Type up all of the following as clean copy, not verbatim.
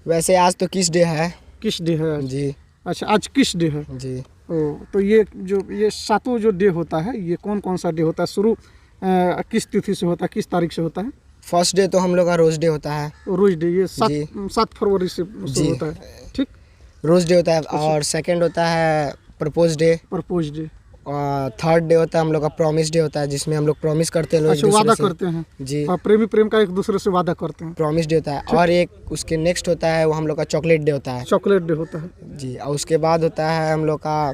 वैसे आज तो किस डे है? किस डे है आज? जी। अच्छा, आज किस डे है? जी। तो ये सातों जो डे होता है, ये कौन कौन सा डे होता है? शुरू किस तिथि से होता है, किस तारीख से होता है? फर्स्ट डे तो हम लोग का रोज डे होता है। रोज डे ये 7 फरवरी से शुरू होता है, ठीक? रोज डे होता है। और सेकंड होता है प्रपोज डे। Propose day. और थर्ड डे होता है हम लोग का प्रॉमिस डे होता है, जिसमें हम लोग प्रॉमिस करते हैं लोग अच्छा, वादा करते हैं जी। प्रेमी प्रेम का एक दूसरे से वादा करते हैं, प्रॉमिस डे होता है। और एक उसके नेक्स्ट होता है वो हम लोग का चॉकलेट डे होता है। चॉकलेट डे होता है जी। और उसके बाद होता है हम लोग का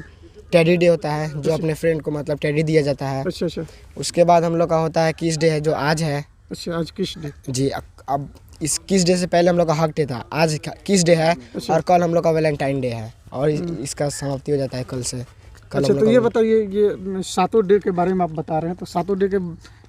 टेडी डे होता है, जो अपने फ्रेंड को मतलब टेडी दिया जाता है। अच्छा अच्छा। उसके बाद हम लोग का होता है किस डे है, जो आज है। अच्छा, आज किस डे? जी। अब इस किस डे से पहले हम लोग का हक डे था, आज किस डे है। और कल हम लोग का वैलेंटाइन डे है, और इसका समाप्ति हो जाता है कल से। अच्छा, तो ये बताइए, ये सातों डे के बारे में आप बता रहे हैं, तो सातों डे के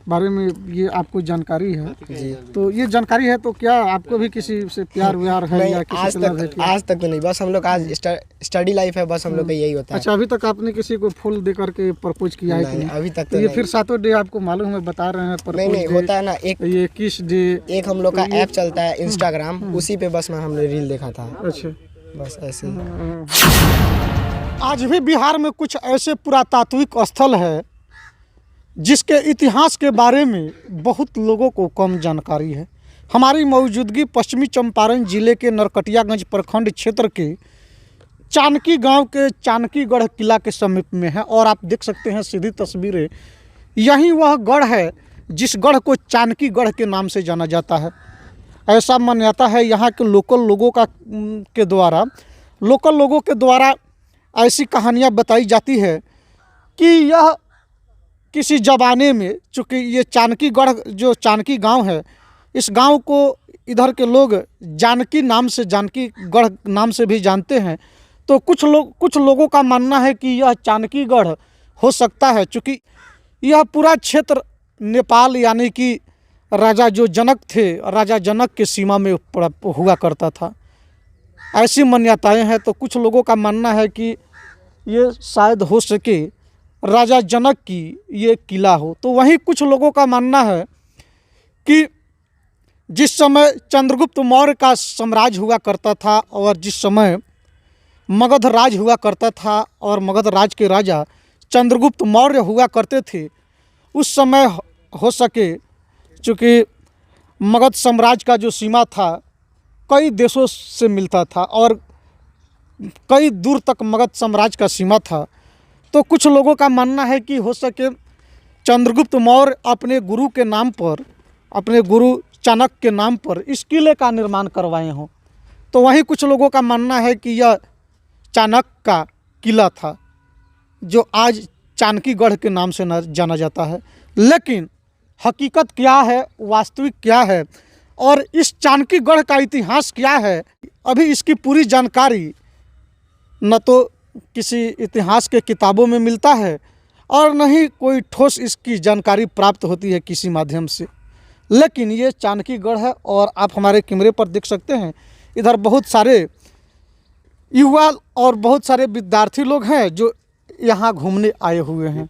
बारे में ये आपको जानकारी है जी। तो ये जानकारी है, तो क्या आपको भी किसी से प्यार व्यार है या किसी से लव है? आज तक तो नहीं, बस हम लोग आज स्टडी लाइफ है, बस हम लोग का यही होता है। अच्छा, अभी तक आपने किसी को फूल दे करके प्रपोज किया है कि नहीं? अभी तक तो ये फिर सातों डे आपको मालूम है, बता रहे हैं प्रपोज नहीं होता है ना। एक ये किस डे, एक हम लोग का ऐप चलता है इंस्टाग्राम, उसी पे बस हमने रील देखा था। अच्छा, बस ऐसे ही। आज भी बिहार में कुछ ऐसे पुरातात्विक स्थल है जिसके इतिहास के बारे में बहुत लोगों को कम जानकारी है। हमारी मौजूदगी पश्चिमी चंपारण जिले के नरकटियागंज प्रखंड क्षेत्र के चानकी गांव के चानकीगढ़ किला के समीप में है, और आप देख सकते हैं सीधी तस्वीरें, यही वह गढ़ है जिस गढ़ को चानकीगढ़ के नाम से जाना जाता है। ऐसा मान्यता है यहाँ के लोकल लोगों के द्वारा ऐसी कहानियाँ बताई जाती है कि यह किसी ज़माने में, चूँकि ये चानकीगढ़ जो चानकी गांव है, इस गांव को इधर के लोग जानकी गढ़ नाम से भी जानते हैं। तो कुछ लोगों का मानना है कि यह चानकीगढ़ हो सकता है, चूँकि यह पूरा क्षेत्र नेपाल यानी कि राजा जनक के सीमा में हुआ करता था। ऐसी मान्यताएं हैं। तो कुछ लोगों का मानना है कि ये शायद हो सके राजा जनक की ये किला हो। तो वहीं कुछ लोगों का मानना है कि जिस समय चंद्रगुप्त मौर्य का साम्राज्य हुआ करता था और जिस समय मगध राज हुआ करता था और मगध राज के राजा चंद्रगुप्त मौर्य हुआ करते थे, उस समय हो सके, चूँकि मगध साम्राज्य का जो सीमा था कई देशों से मिलता था और कई दूर तक मगध साम्राज्य का सीमा था। तो कुछ लोगों का मानना है कि हो सके चंद्रगुप्त मौर्य अपने गुरु के नाम पर, अपने गुरु चाणक्य के नाम पर इस किले का निर्माण करवाए हों। तो वहीं कुछ लोगों का मानना है कि यह चाणक्य का किला था, जो आज चानकीगढ़ के नाम से जाना जाता है। लेकिन हकीकत क्या है, वास्तविक क्या है, और इस चानकीगढ़ का इतिहास क्या है, अभी इसकी पूरी जानकारी न तो किसी इतिहास के किताबों में मिलता है और न ही कोई ठोस इसकी जानकारी प्राप्त होती है किसी माध्यम से। लेकिन ये चानकीगढ़ है, और आप हमारे कैमरे पर देख सकते हैं, इधर बहुत सारे युवा और बहुत सारे विद्यार्थी लोग हैं जो यहाँ घूमने आए हुए हैं।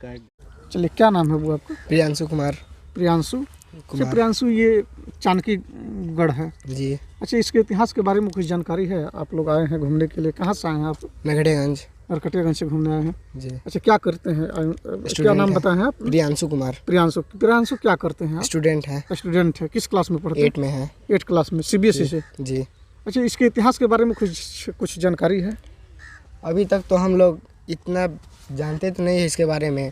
चलिए, क्या नाम है वो आपका? प्रियांशु कुमार। प्रियांशु। अच्छा प्रियांशु, ये चानकीगढ़ है जी। अच्छा, इसके इतिहास के बारे में कुछ जानकारी है? आप लोग आए हैं घूमने के लिए, कहाँ से आए हैं आप? नरकटियागंज से घूमने आए हैं जी। अच्छा, क्या करते हैं? क्या नाम बताए हैं आप? प्रियांशु कुमार। प्रियांशु क्या करते हैं आप? स्टूडेंट है। किस क्लास में पढ़ते हैं? 8 में है। 8 क्लास में, CBSE से जी। अच्छा, इसके इतिहास के बारे में कुछ जानकारी है? अभी तक तो हम लोग इतना जानते तो नहीं है इसके बारे में।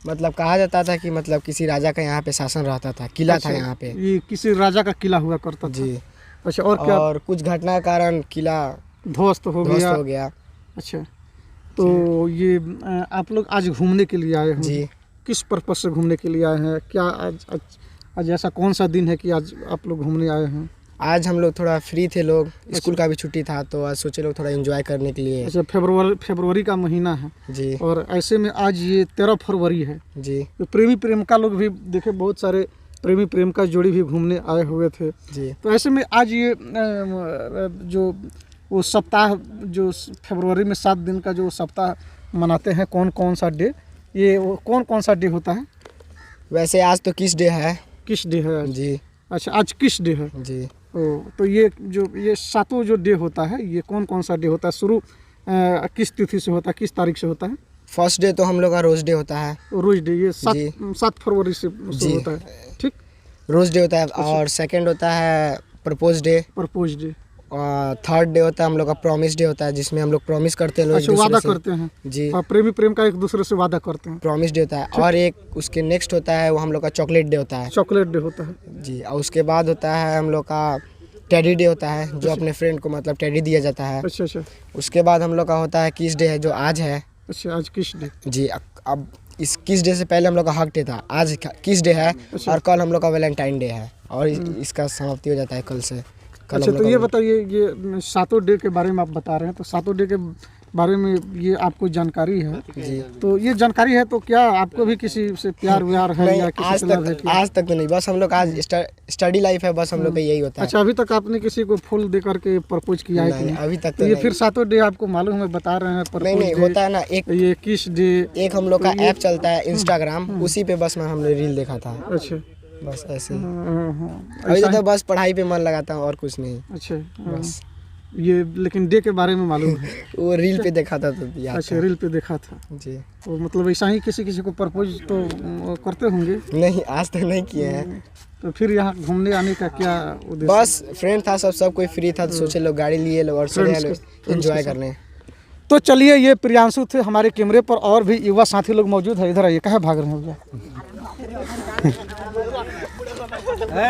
मतलब कहा जाता था कि मतलब किसी राजा का यहाँ पे शासन रहता था, किला था यहाँ पे। ये किसी राजा का किला हुआ करता था जी। अच्छा, और क्या? और कुछ घटना के कारण किला ध्वस्त हो गया। अच्छा, तो ये आप लोग आज घूमने के लिए आए हैं जी? किस पर्पज से घूमने के लिए आए हैं? क्या आज ऐसा कौन सा दिन है कि आज आप लोग घूमने आए हैं? आज हम लोग थोड़ा फ्री थे, लोग स्कूल का भी छुट्टी था, तो आज सोचे लोग थोड़ा एंजॉय करने के लिए। अच्छा, फरवरी का महीना है जी, और ऐसे में आज ये 13 फरवरी है जी। तो प्रेमी प्रेमिका लोग भी देखे, बहुत सारे प्रेमी प्रेमिका जोड़ी भी घूमने आए हुए थे जी। तो ऐसे में आज ये जो वो सप्ताह, जो फरवरी में 7 दिन का जो सप्ताह मनाते हैं, कौन कौन सा डे, ये कौन कौन सा डे होता है? वैसे आज तो किस डे है? किस डे है आज? जी। अच्छा, आज किस डे है? जी। तो ये सातों जो डे होता है, ये कौन कौन सा डे होता है? शुरू किस तिथि से होता है, किस तारीख से होता है? फर्स्ट डे तो हम लोग का रोज डे होता है। रोज डे ये 7 फरवरी से शुरू होता है, ठीक? रोज डे होता है। और सेकंड होता है प्रपोज डे। Propose day. और थर्ड डे होता है हम लोग का प्रॉमिस डे होता है, जिसमें हम लोग प्रॉमिस करते हैं लोग अच्छा, वादा करते हैं जी। प्रेमी प्रेम का एक दूसरे से वादा करते हैं, प्रॉमिस डे होता है। और एक उसके नेक्स्ट होता है वो हम लोग का चॉकलेट डे होता है। चॉकलेट डे होता है जी। और उसके बाद होता है हम लोग का टेडी डे होता है, जो अपने फ्रेंड को मतलब टेडी दिया जाता है। अच्छा अच्छा। उसके बाद हम लोग का होता है किस डे है, जो आज है। अच्छा, आज किस डे? जी। अब इस किस डे से पहले हम लोग का हक डे था, आज किस डे है। और कल हम लोग का वैलेंटाइन डे है, और इसका समाप्ति हो जाता है कल से। अच्छा, तो ये बताइए, ये सातों डे के बारे में आप बता रहे हैं, तो सातों डे के बारे में ये आपको जानकारी है जी। तो ये जानकारी है, तो क्या आपको भी किसी से प्यार व्यार है या किसी से लव है क्या? आज तक तो नहीं, बस हम लोग आज स्टडी लाइफ है, बस हम लोग का यही होता है। अच्छा, अभी तक आपने किसी को फूल दे करके प्रपोज किया है कि नहीं? अभी तक तो ये फिर सातों डे आपको मालूम है, बता रहे हैं प्रपोज नहीं होता है ना। ये किस डे, एक हम लोग का ऐप चलता है इंस्टाग्राम, उसी पे बस हम लोग रील देखा था। अच्छा, बस ऐसे। हाँ, अभी तो बस पढ़ाई पे मन लगाता हूँ और कुछ नहीं। अच्छा, बस ये लेकिन डे के बारे में मालूम है? वो रील पे देखा था तो याद अच्छा, था। रील पे देखा था जी। तो मतलब ऐसा ही किसी किसी को प्रपोज तो करते होंगे? नहीं, आज तक नहीं किए हैं। तो फिर यहाँ घूमने आने का क्या उद्देश्य? बस फ्रेंड था, सब कोई फ्री था, तो सोचे लोग गाड़ी लिए लोग और चले एंजॉय करने। तो चलिए, ये प्रियांशु थे हमारे कैमरे पर, और भी युवा साथी लोग मौजूद है। इधर आइए, कहाँ भाग रहे हैं भैया?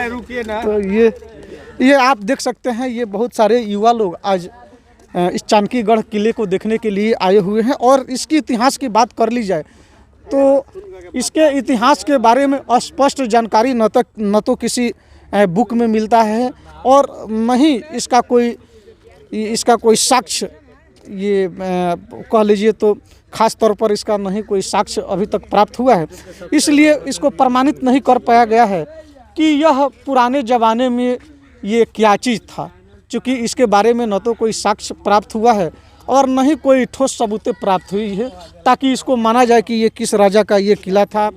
रुकिए ना। तो ये आप देख सकते हैं, ये बहुत सारे युवा लोग आज इस चाणकीगढ़ किले को देखने के लिए आए हुए हैं। और इसकी इतिहास की बात कर ली जाए तो इसके इतिहास के बारे में स्पष्ट जानकारी न तो किसी बुक में मिलता है, और न ही इसका कोई साक्ष्य, ये कह लीजिए तो खास तौर पर इसका नहीं कोई साक्ष्य अभी तक प्राप्त हुआ है। इसलिए इसको प्रमाणित नहीं कर पाया गया है कि यह पुराने ज़माने में ये क्या चीज़ था, क्योंकि इसके बारे में न तो कोई साक्ष्य प्राप्त हुआ है और न ही कोई ठोस सबूतें प्राप्त हुई है, ताकि इसको माना जाए कि ये किस राजा का ये किला था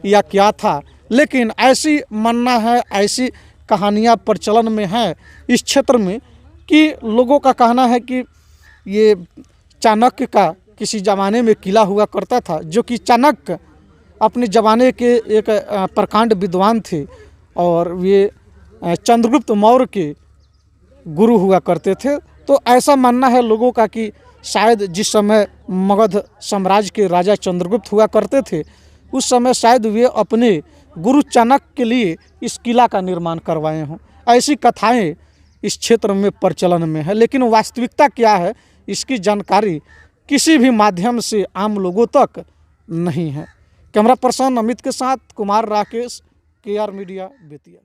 या क्या था। लेकिन ऐसी मानना है, ऐसी कहानियाँ प्रचलन में हैं इस क्षेत्र में, कि लोगों का कहना है कि ये चाणक्य का किसी ज़माने में किला हुआ करता था, जो कि चाणक्य अपने ज़माने के एक प्रकांड विद्वान थे, और ये चंद्रगुप्त मौर्य के गुरु हुआ करते थे। तो ऐसा मानना है लोगों का कि शायद जिस समय मगध साम्राज्य के राजा चंद्रगुप्त हुआ करते थे, उस समय शायद वे अपने गुरु चाणक्य के लिए इस किला का निर्माण करवाए हों। ऐसी कथाएं इस क्षेत्र में प्रचलन में है, लेकिन वास्तविकता क्या है, इसकी जानकारी किसी भी माध्यम से आम लोगों तक नहीं है। कैमरा पर्सन अमित के साथ कुमार राकेश, KR मीडिया, बेतिया।